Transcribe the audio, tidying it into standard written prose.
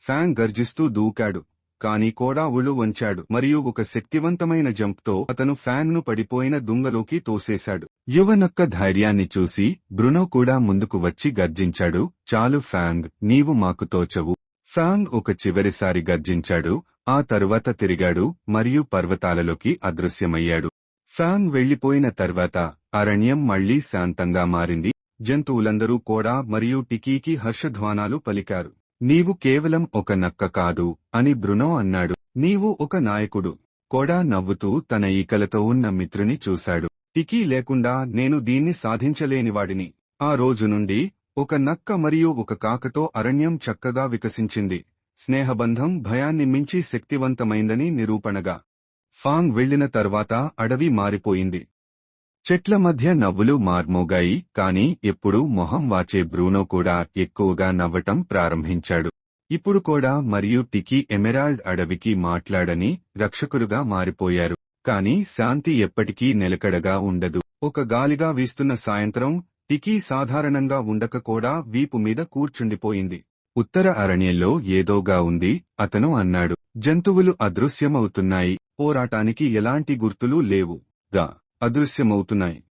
FANG గర్జిస్తూ దూకాడు, కాని కోడా ఒళ్ళు వంచాడు మరియు ఒక శక్తివంతమైన జంప్తో అతను ఫ్యాంగ్ను పడిపోయిన దుంగలోకి తోసేశాడు. యువనక్క ధైర్యాన్ని చూసి బ్రునో కూడా ముందుకు వచ్చి గర్జించాడు, చాలు ఫ్యాంగ్, నీవు మాకు తోచవు. ఫ్యాంగ్ ఒక చివరిసారి గర్జించాడు, ఆ తరువాత తిరిగాడు మరియు పర్వతాలలోకి అదృశ్యమయ్యాడు. ఫ్యాంగ్ వెళ్లిపోయిన తర్వాత అరణ్యం మళ్లీ శాంతంగా మారింది. జంతువులందరూ కోడా మరియు టికీకి హర్షధ్వానాలు పలికారు. నీవు కేవలం ఒక నక్క కాదు అని బ్రునో అన్నాడు. నీవు ఒక నాయకుడు. కోడా నవ్వుతూ తన ఈకలతో ఉన్న మిత్రుని చూశాడు. టికీ లేకుండా నేను దీన్ని సాధించలేనివాడిని. ఆ రోజు నుండి ఒక నక్క మరియు ఒక కాకతో అరణ్యం చక్కగా వికసించింది. స్నేహబంధం భయాన్ని మించి శక్తివంతమైందని నిరూపణగా. ఫాంగ్ వెళ్లిన తర్వాత అడవి మారిపోయింది. చెట్ల మధ్య నవ్వులు మార్మోగాయి, కాని ఎప్పుడూ మొహం వాచే బ్రూనో కూడా ఎక్కువగా నవ్వటం ప్రారంభించాడు. ఇప్పుడు కోడా మరియు టికీ ఎమెరాల్డ్ అడవికి మాట్లాడని రక్షకులుగా మారిపోయారు. కాని శాంతి ఎప్పటికీ నిలకడగా ఉండదు. ఒక గాలిగా వీస్తున్న సాయంత్రం టికీ సాధారణంగా ఉండక కూడా వీపు మీద కూర్చుండిపోయింది. ఉత్తర అరణ్యంలో ఏదోగా ఉంది, అతను అన్నాడు. జంతువులు అదృశ్యమవుతున్నాయి. పోరాటానికి ఎలాంటి గుర్తులు లేవు. అదృశ్యమవుతున్నాయి.